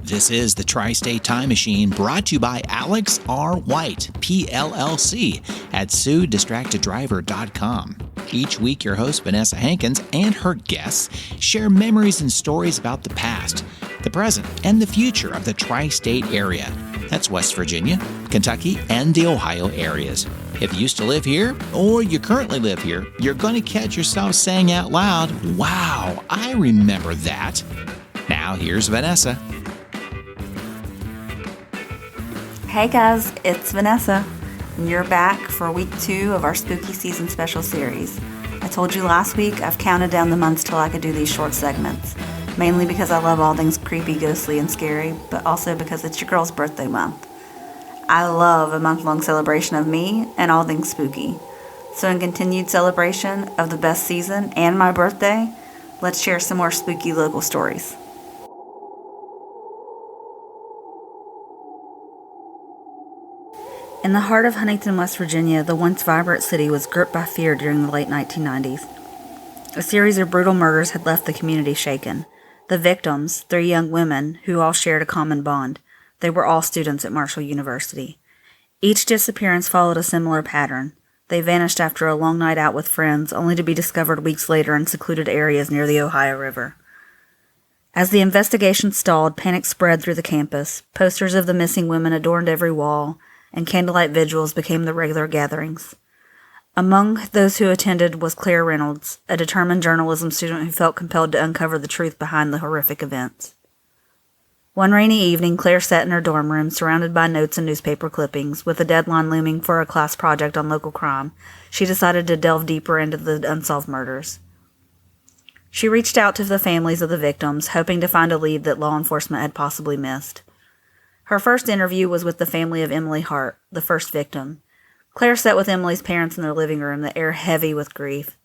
This is the Tri-State Time Machine, brought to you by Alex R. White, PLLC, at SueDistractedDriver.com. Each week, your host, Vanessa Hankins, and her guests share memories and stories about the past, the present, and the future of the Tri-State area. That's West Virginia, Kentucky, and the Ohio areas. If you used to live here, or you currently live here, you're going to catch yourself saying out loud, "Wow, I remember that." Now, here's Vanessa. Hey guys, it's Vanessa, and you're back for week 2 of our spooky season special series. I told you last week I've counted down the months till I could do these short segments, mainly because I love all things creepy, ghostly, and scary, but also because it's your girl's birthday month. I love a month-long celebration of me and all things spooky. So in continued celebration of the best season and my birthday, let's share some more spooky local stories. In the heart of Huntington, West Virginia, the once vibrant city was gripped by fear during the late 1990s. A series of brutal murders had left the community shaken. The victims, 3 young women, who all shared a common bond. They were all students at Marshall University. Each disappearance followed a similar pattern. They vanished after a long night out with friends, only to be discovered weeks later in secluded areas near the Ohio River. As the investigation stalled, panic spread through the campus. Posters of the missing women adorned every wall, and candlelight vigils became the regular gatherings. Among those who attended was Claire Reynolds, a determined journalism student who felt compelled to uncover the truth behind the horrific events. One rainy evening, Claire sat in her dorm room, surrounded by notes and newspaper clippings. With a deadline looming for a class project on local crime, she decided to delve deeper into the unsolved murders. She reached out to the families of the victims, hoping to find a lead that law enforcement had possibly missed. Her first interview was with the family of Emily Hart, the first victim. Claire sat with Emily's parents in their living room, the air heavy with grief.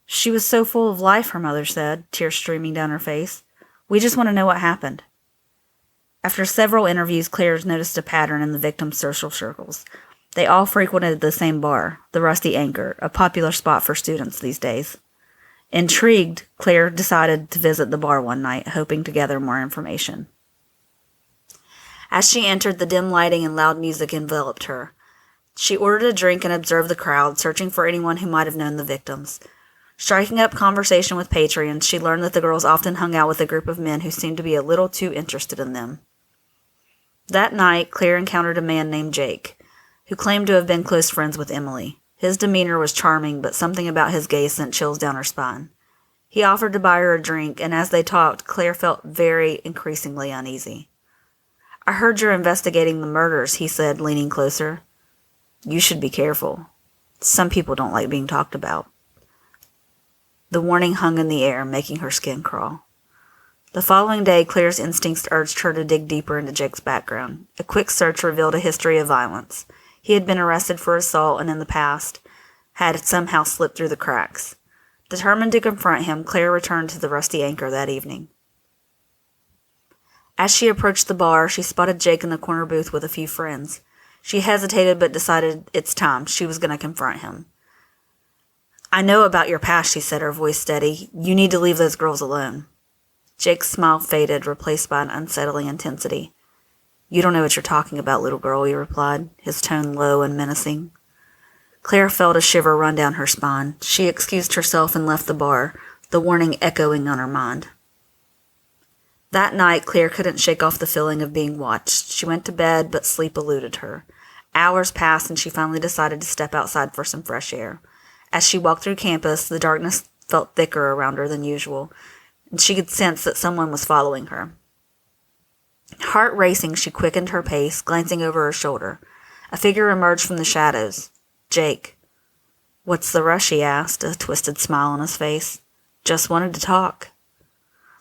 "She was so full of life," her mother said, tears streaming down her face. "We just want to know what happened." After several interviews, Claire noticed a pattern in the victims' social circles. They all frequented the same bar, the Rusty Anchor, a popular spot for students these days. Intrigued, Claire decided to visit the bar one night, hoping to gather more information. As she entered, the dim lighting and loud music enveloped her. She ordered a drink and observed the crowd, searching for anyone who might have known the victims. Striking up conversation with patrons, she learned that the girls often hung out with a group of men who seemed to be a little too interested in them. That night, Claire encountered a man named Jake, who claimed to have been close friends with Emily. His demeanor was charming, but something about his gaze sent chills down her spine. He offered to buy her a drink, and as they talked, Claire felt very increasingly uneasy. "I heard you're investigating the murders," he said, leaning closer. "You should be careful. Some people don't like being talked about." The warning hung in the air, making her skin crawl. The following day, Claire's instincts urged her to dig deeper into Jake's background. A quick search revealed a history of violence. He had been arrested for assault and in the past had somehow slipped through the cracks. Determined to confront him, Claire returned to the Rusty Anchor that evening. As she approached the bar, she spotted Jake in the corner booth with a few friends. She hesitated but decided it's time. She was going to confront him. "I know about your past," she said, her voice steady. "You need to leave those girls alone." Jake's smile faded, replaced by an unsettling intensity. "You don't know what you're talking about, little girl," he replied, his tone low and menacing. Claire felt a shiver run down her spine. She excused herself and left the bar, the warning echoing on her mind. That night, Claire couldn't shake off the feeling of being watched. She went to bed, but sleep eluded her. Hours passed, and she finally decided to step outside for some fresh air. As she walked through campus, the darkness felt thicker around her than usual, and she could sense that someone was following her. Heart racing, she quickened her pace, glancing over her shoulder. A figure emerged from the shadows. Jake. "What's the rush?" he asked, a twisted smile on his face. "Just wanted to talk."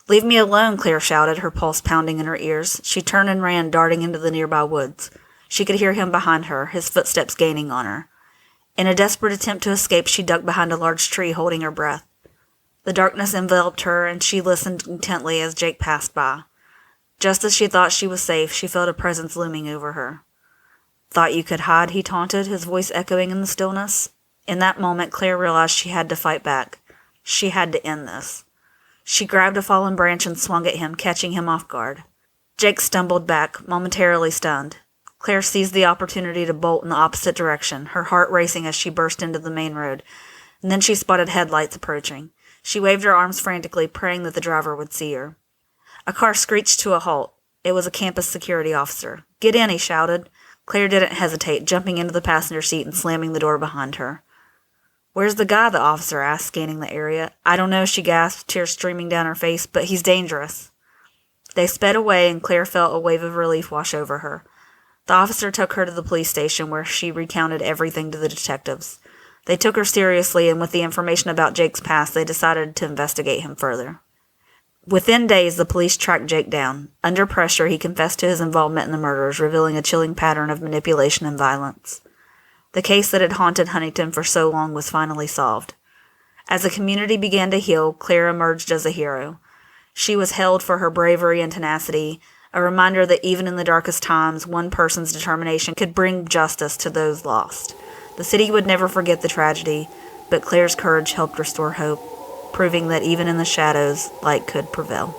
"Leave me alone," Claire shouted, her pulse pounding in her ears. She turned and ran, darting into the nearby woods. She could hear him behind her, his footsteps gaining on her. In a desperate attempt to escape, she ducked behind a large tree, holding her breath. The darkness enveloped her, and she listened intently as Jake passed by. Just as she thought she was safe, she felt a presence looming over her. "Thought you could hide?" he taunted, his voice echoing in the stillness. In that moment, Claire realized she had to fight back. She had to end this. She grabbed a fallen branch and swung at him, catching him off guard. Jake stumbled back, momentarily stunned. Claire seized the opportunity to bolt in the opposite direction, her heart racing as she burst into the main road, and then she spotted headlights approaching. She waved her arms frantically, praying that the driver would see her. A car screeched to a halt. It was a campus security officer. "Get in," he shouted. Claire didn't hesitate, jumping into the passenger seat and slamming the door behind her. "Where's the guy?" the officer asked, scanning the area. "I don't know," she gasped, tears streaming down her face, "but he's dangerous." They sped away, and Claire felt a wave of relief wash over her. The officer took her to the police station, where she recounted everything to the detectives. They took her seriously, and with the information about Jake's past, they decided to investigate him further. Within days, the police tracked Jake down. Under pressure, he confessed to his involvement in the murders, revealing a chilling pattern of manipulation and violence. The case that had haunted Huntington for so long was finally solved. As the community began to heal, Claire emerged as a hero. She was hailed for her bravery and tenacity, a reminder that even in the darkest times, one person's determination could bring justice to those lost. The city would never forget the tragedy, but Claire's courage helped restore hope, proving that even in the shadows, light could prevail.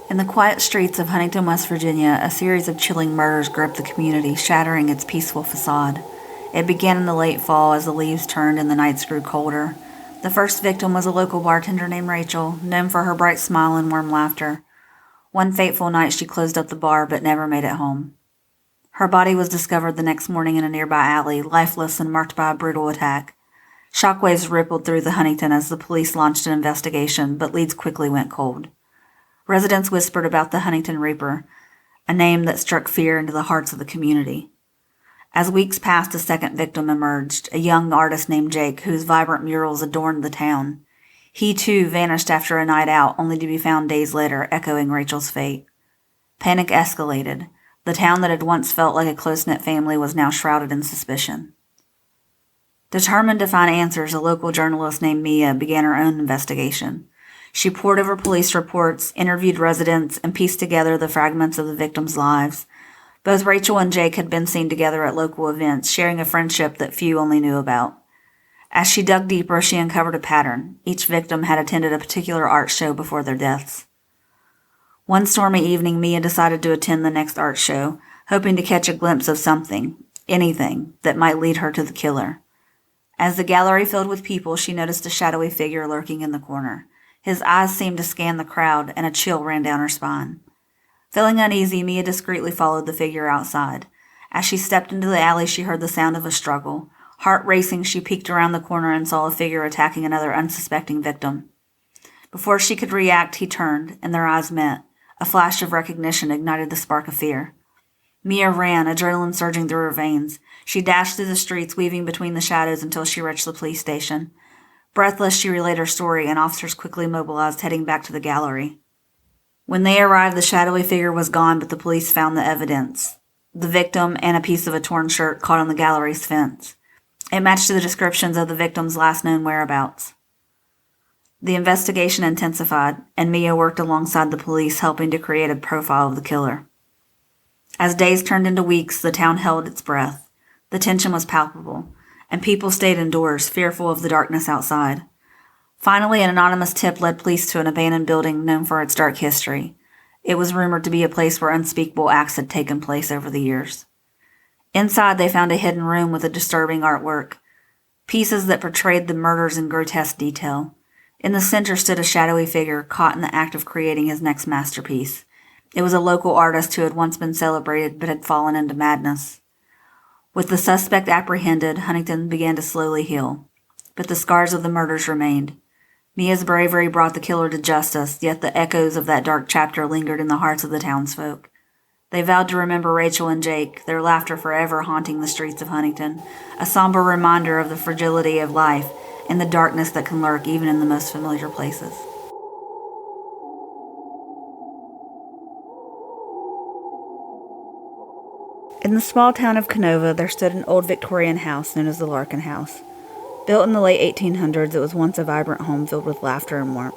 In the quiet streets of Huntington, West Virginia, a series of chilling murders gripped the community, shattering its peaceful facade. It began in the late fall as the leaves turned and the nights grew colder. The first victim was a local bartender named Rachel, known for her bright smile and warm laughter. One fateful night she closed up the bar but never made it home. Her body was discovered the next morning in a nearby alley, lifeless and marked by a brutal attack. Shockwaves rippled through the Huntington as the police launched an investigation, but leads quickly went cold. Residents whispered about the Huntington Reaper, a name that struck fear into the hearts of the community. As weeks passed, a second victim emerged, a young artist named Jake, whose vibrant murals adorned the town. He, too, vanished after a night out, only to be found days later, echoing Rachel's fate. Panic escalated. The town that had once felt like a close-knit family was now shrouded in suspicion. Determined to find answers, a local journalist named Mia began her own investigation. She pored over police reports, interviewed residents, and pieced together the fragments of the victims' lives. Both Rachel and Jake had been seen together at local events, sharing a friendship that few only knew about. As she dug deeper, she uncovered a pattern. Each victim had attended a particular art show before their deaths. One stormy evening, Mia decided to attend the next art show, hoping to catch a glimpse of something, anything, that might lead her to the killer. As the gallery filled with people, she noticed a shadowy figure lurking in the corner. His eyes seemed to scan the crowd, and a chill ran down her spine. Feeling uneasy, Mia discreetly followed the figure outside. As she stepped into the alley, she heard the sound of a struggle. Heart racing, she peeked around the corner and saw a figure attacking another unsuspecting victim. Before she could react, he turned, and their eyes met. A flash of recognition ignited the spark of fear. Mia ran, adrenaline surging through her veins. She dashed through the streets, weaving between the shadows until she reached the police station. Breathless, she relayed her story, and officers quickly mobilized, heading back to the gallery. When they arrived, the shadowy figure was gone, but the police found the evidence. The victim and a piece of a torn shirt caught on the gallery's fence. It matched to the descriptions of the victim's last known whereabouts. The investigation intensified, and Mia worked alongside the police, helping to create a profile of the killer. As days turned into weeks, the town held its breath. The tension was palpable, and people stayed indoors, fearful of the darkness outside. Finally, an anonymous tip led police to an abandoned building known for its dark history. It was rumored to be a place where unspeakable acts had taken place over the years. Inside, they found a hidden room with a disturbing artwork, pieces that portrayed the murders in grotesque detail. In the center stood a shadowy figure caught in the act of creating his next masterpiece. It was a local artist who had once been celebrated but had fallen into madness. With the suspect apprehended, Huntington began to slowly heal, but the scars of the murders remained. Mia's bravery brought the killer to justice, yet the echoes of that dark chapter lingered in the hearts of the townsfolk. They vowed to remember Rachel and Jake, their laughter forever haunting the streets of Huntington, a somber reminder of the fragility of life and the darkness that can lurk even in the most familiar places. In the small town of Canova, there stood an old Victorian house known as the Larkin House. Built in the late 1800s, it was once a vibrant home filled with laughter and warmth.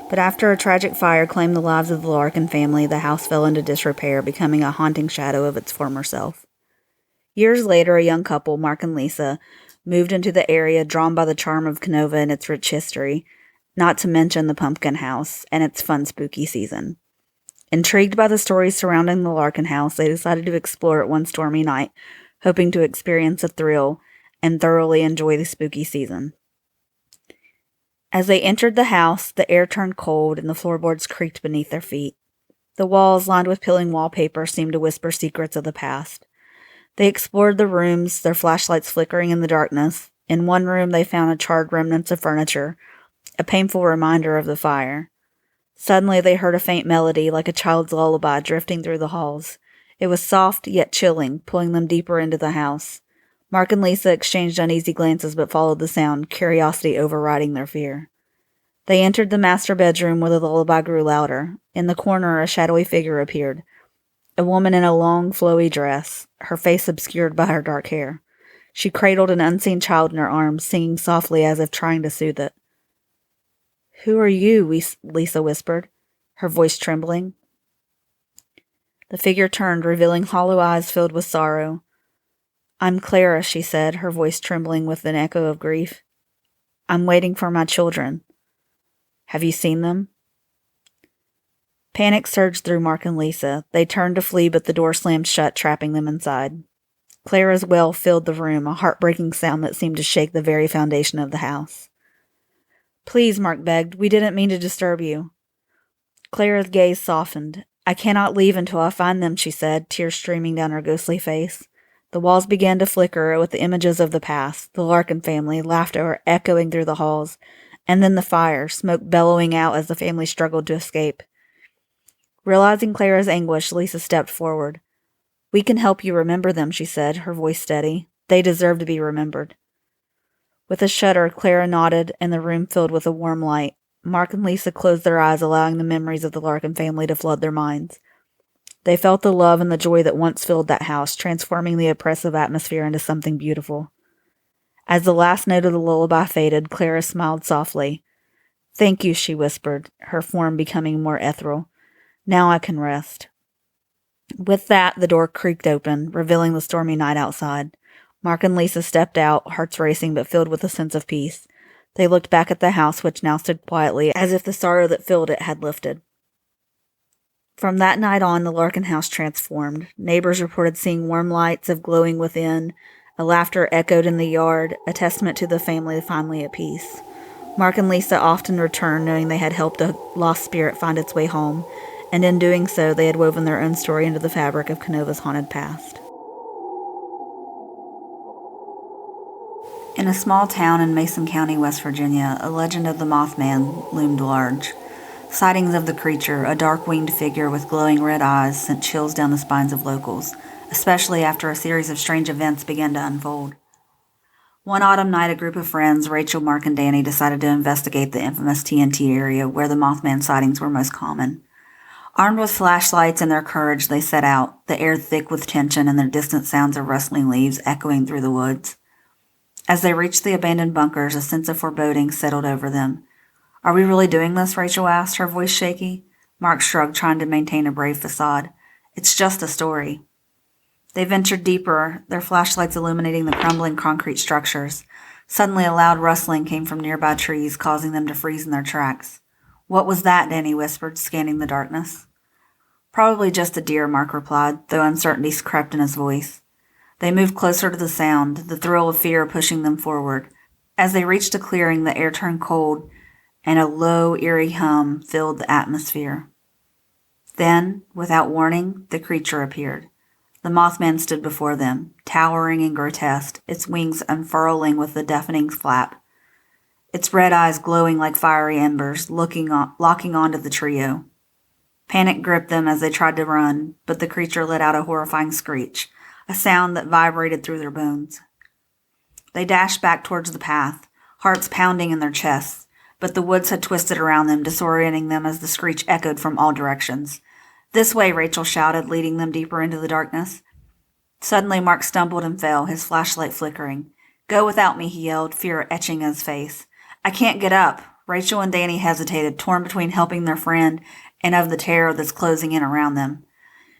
But after a tragic fire claimed the lives of the Larkin family, the house fell into disrepair, becoming a haunting shadow of its former self. Years later, a young couple, Mark and Lisa, moved into the area drawn by the charm of Canova and its rich history, not to mention the pumpkin house and its fun spooky season. Intrigued by the stories surrounding the Larkin house, they decided to explore it one stormy night, hoping to experience a thrill and thoroughly enjoy the spooky season. As they entered the house, the air turned cold and the floorboards creaked beneath their feet. The walls, lined with peeling wallpaper, seemed to whisper secrets of the past. They explored the rooms, their flashlights flickering in the darkness. In one room, they found charred remnants of furniture, a painful reminder of the fire. Suddenly, they heard a faint melody, like a child's lullaby, drifting through the halls. It was soft, yet chilling, pulling them deeper into the house. Mark and Lisa exchanged uneasy glances but followed the sound, curiosity overriding their fear. They entered the master bedroom where the lullaby grew louder. In the corner, a shadowy figure appeared. A woman in a long, flowy dress, her face obscured by her dark hair. She cradled an unseen child in her arms, singing softly as if trying to soothe it. "Who are you?" Lisa whispered, her voice trembling. The figure turned, revealing hollow eyes filled with sorrow. "I'm Clara," she said, her voice trembling with an echo of grief. "I'm waiting for my children. Have you seen them?" Panic surged through Mark and Lisa. They turned to flee, but the door slammed shut, trapping them inside. Clara's wail filled the room, a heartbreaking sound that seemed to shake the very foundation of the house. "Please," Mark begged, "we didn't mean to disturb you." Clara's gaze softened. "I cannot leave until I find them," she said, tears streaming down her ghostly face. The walls began to flicker with the images of the past, the Larkin family, laughter echoing through the halls, and then the fire, smoke bellowing out as the family struggled to escape. Realizing Clara's anguish, Lisa stepped forward. "We can help you remember them," she said, her voice steady. "They deserve to be remembered." With a shudder, Clara nodded, and the room filled with a warm light. Mark and Lisa closed their eyes, allowing the memories of the Larkin family to flood their minds. They felt the love and the joy that once filled that house, transforming the oppressive atmosphere into something beautiful. As the last note of the lullaby faded, Clara smiled softly. "Thank you," she whispered, her form becoming more ethereal. "Now I can rest." With that, the door creaked open, revealing the stormy night outside. Mark and Lisa stepped out, hearts racing but filled with a sense of peace. They looked back at the house, which now stood quietly, as if the sorrow that filled it had lifted. From that night on, the Larkin house transformed. Neighbors reported seeing warm lights of glowing within. A laughter echoed in the yard, a testament to the family finally at peace. Mark and Lisa often returned, knowing they had helped a lost spirit find its way home, and in doing so, they had woven their own story into the fabric of Canova's haunted past. In a small town in Mason County, West Virginia, a legend of the Mothman loomed large. Sightings of the creature, a dark-winged figure with glowing red eyes, sent chills down the spines of locals, especially after a series of strange events began to unfold. One autumn night, a group of friends, Rachel, Mark, and Danny, decided to investigate the infamous TNT area where the Mothman sightings were most common. Armed with flashlights and their courage, they set out, the air thick with tension and the distant sounds of rustling leaves echoing through the woods. As they reached the abandoned bunkers, a sense of foreboding settled over them. "Are we really doing this?" Rachel asked, her voice shaky. Mark shrugged, trying to maintain a brave facade. "It's just a story." They ventured deeper, their flashlights illuminating the crumbling concrete structures. Suddenly, a loud rustling came from nearby trees, causing them to freeze in their tracks. "What was that?" Danny whispered, scanning the darkness. "Probably just a deer," Mark replied, though uncertainty crept in his voice. They moved closer to the sound, the thrill of fear pushing them forward. As they reached a clearing, the air turned cold, and a low, eerie hum filled the atmosphere. Then, without warning, the creature appeared. The Mothman stood before them, towering and grotesque, its wings unfurling with a deafening flap, its red eyes glowing like fiery embers, locking onto the trio. Panic gripped them as they tried to run, but the creature let out a horrifying screech, a sound that vibrated through their bones. They dashed back towards the path, hearts pounding in their chests, but the woods had twisted around them, disorienting them as the screech echoed from all directions. "This way," Rachel shouted, leading them deeper into the darkness. Suddenly, Mark stumbled and fell, his flashlight flickering. "Go without me," he yelled, fear etching his face. "I can't get up." Rachel and Danny hesitated, torn between helping their friend and of the terror that's closing in around them.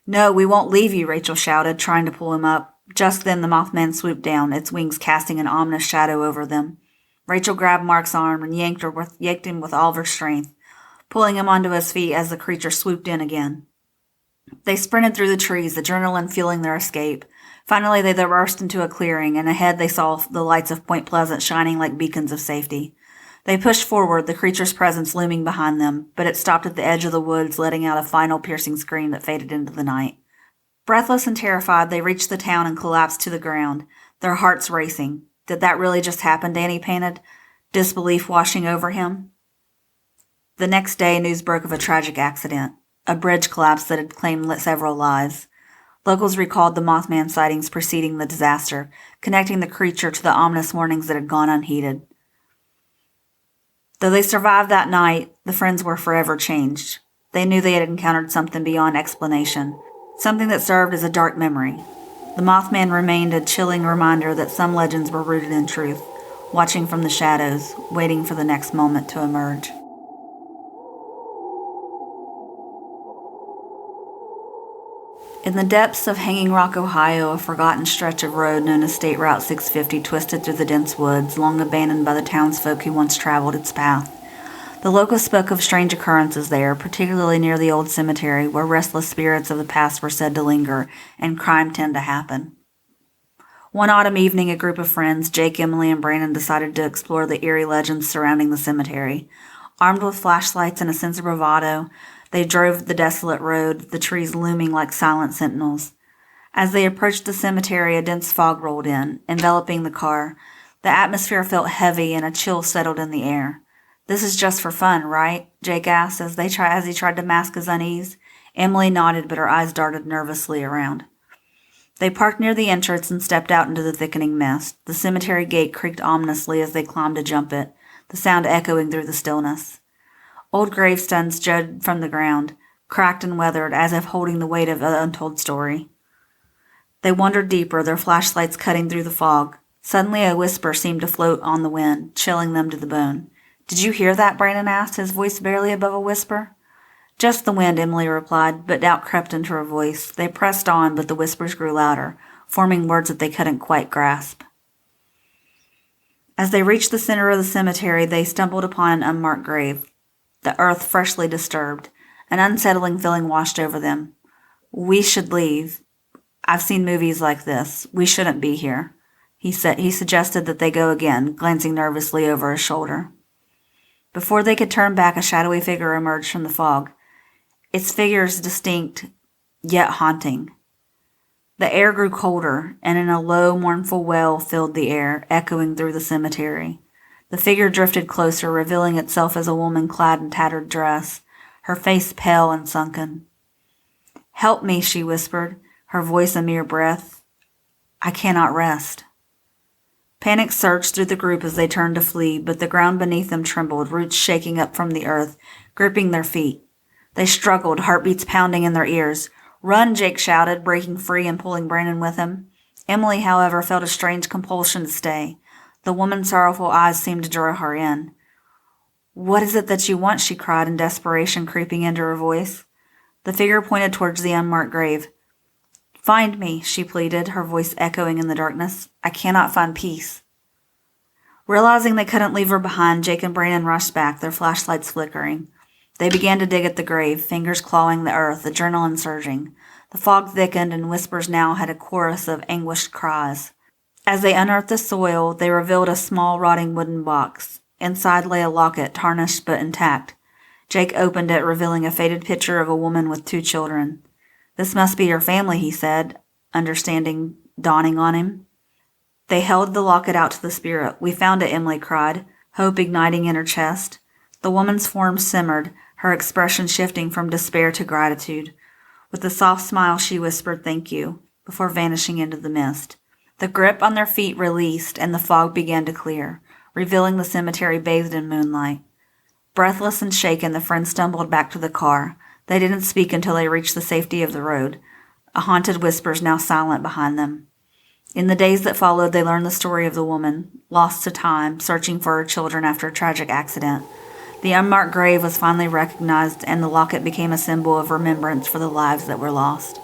"No, we won't leave you," Rachel shouted, trying to pull him up. Just then the Mothman swooped down, its wings casting an ominous shadow over them. Rachel grabbed Mark's arm and yanked him with all of her strength, pulling him onto his feet as the creature swooped in again. They sprinted through the trees, adrenaline fueling their escape. Finally, they burst into a clearing, and ahead they saw the lights of Point Pleasant shining like beacons of safety. They pushed forward, the creature's presence looming behind them, but it stopped at the edge of the woods, letting out a final piercing scream that faded into the night. Breathless and terrified, they reached the town and collapsed to the ground, their hearts racing. Did that really just happen? Danny panted, disbelief washing over him. The next day, news broke of a tragic accident, a bridge collapse that had claimed several lives. Locals recalled the Mothman sightings preceding the disaster, connecting the creature to the ominous warnings that had gone unheeded. Though they survived that night, the friends were forever changed. They knew they had encountered something beyond explanation, something that served as a dark memory. The Mothman remained a chilling reminder that some legends were rooted in truth, watching from the shadows, waiting for the next moment to emerge. In the depths of Hanging Rock, Ohio, a forgotten stretch of road known as State Route 650 twisted through the dense woods, long abandoned by the townsfolk who once traveled its path. The locals spoke of strange occurrences there, particularly near the old cemetery, where restless spirits of the past were said to linger and crime tend to happen. One autumn evening, a group of friends, Jake, Emily, and Brandon, decided to explore the eerie legends surrounding the cemetery. Armed with flashlights and a sense of bravado, they drove the desolate road, the trees looming like silent sentinels. As they approached the cemetery, a dense fog rolled in, enveloping the car. The atmosphere felt heavy and a chill settled in the air. "This is just for fun, right?" Jake asked as he tried to mask his unease. Emily nodded, but her eyes darted nervously around. They parked near the entrance and stepped out into the thickening mist. The cemetery gate creaked ominously as they climbed to jump it, the sound echoing through the stillness. Old gravestones jutted from the ground, cracked and weathered, as if holding the weight of an untold story. They wandered deeper, their flashlights cutting through the fog. Suddenly a whisper seemed to float on the wind, chilling them to the bone. "Did you hear that?" Brandon asked, his voice barely above a whisper. "Just the wind," Emily replied, but doubt crept into her voice. They pressed on, but the whispers grew louder, forming words that they couldn't quite grasp. As they reached the center of the cemetery, they stumbled upon an unmarked grave, the earth freshly disturbed. An unsettling feeling washed over them. "We should leave. I've seen movies like this. We shouldn't be here." He suggested that they go again, glancing nervously over his shoulder. Before they could turn back, a shadowy figure emerged from the fog. Its figures distinct, yet haunting. The air grew colder, and in a low, mournful wail filled the air, echoing through the cemetery. The figure drifted closer, revealing itself as a woman clad in tattered dress, her face pale and sunken. "Help me," she whispered, her voice a mere breath. "I cannot rest." Panic surged through the group as they turned to flee, but the ground beneath them trembled, roots shaking up from the earth, gripping their feet. They struggled, heartbeats pounding in their ears. "Run!" Jake shouted, breaking free and pulling Brandon with him. Emily, however, felt a strange compulsion to stay. The woman's sorrowful eyes seemed to draw her in. "What is it that you want?" she cried in desperation, creeping into her voice. The figure pointed towards the unmarked grave. "Find me," she pleaded, her voice echoing in the darkness. "I cannot find peace." Realizing they couldn't leave her behind, Jake and Brandon rushed back, their flashlights flickering. They began to dig at the grave, fingers clawing the earth, adrenaline surging. The fog thickened, and whispers now had a chorus of anguished cries. As they unearthed the soil, they revealed a small, rotting wooden box. Inside lay a locket, tarnished but intact. Jake opened it, revealing a faded picture of a woman with 2 children. "This must be your family," he said, understanding dawning on him. They held the locket out to the spirit. "We found it," Emily cried, hope igniting in her chest. The woman's form simmered, her expression shifting from despair to gratitude. With a soft smile, she whispered, "Thank you," before vanishing into the mist. The grip on their feet released, and the fog began to clear, revealing the cemetery bathed in moonlight. Breathless and shaken, the friends stumbled back to the car. They didn't speak until they reached the safety of the road, a haunted whispers now silent behind them. In the days that followed, they learned the story of the woman, lost to time, searching for her children after a tragic accident. The unmarked grave was finally recognized, and the locket became a symbol of remembrance for the lives that were lost.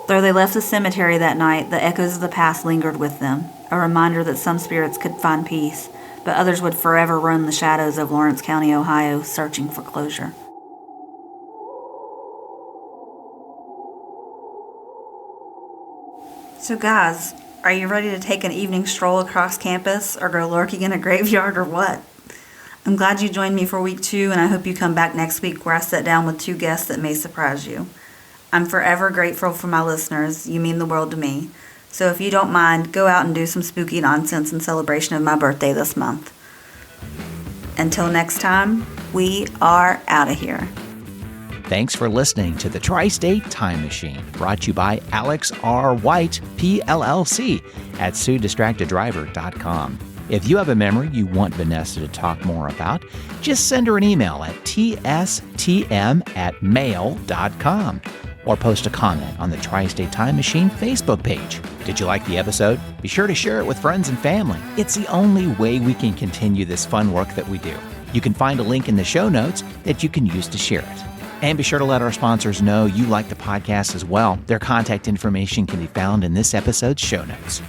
Though they left the cemetery that night, the echoes of the past lingered with them, a reminder that some spirits could find peace, but others would forever roam the shadows of Lawrence County, Ohio, searching for closure. So guys, are you ready to take an evening stroll across campus or go lurking in a graveyard or what? I'm glad you joined me for week 2, and I hope you come back next week where I sit down with 2 guests that may surprise you. I'm forever grateful for my listeners. You mean the world to me. So if you don't mind, go out and do some spooky nonsense in celebration of my birthday this month. Until next time, we are out of here. Thanks for listening to the Tri-State Time Machine, brought to you by Alex R. White, PLLC, at SueDistractedDriver.com. If you have a memory you want Vanessa to talk more about, just send her an email at tstm@mail.com or post a comment on the Tri-State Time Machine Facebook page. Did you like the episode? Be sure to share it with friends and family. It's the only way we can continue this fun work that we do. You can find a link in the show notes that you can use to share it. And be sure to let our sponsors know you like the podcast as well. Their contact information can be found in this episode's show notes.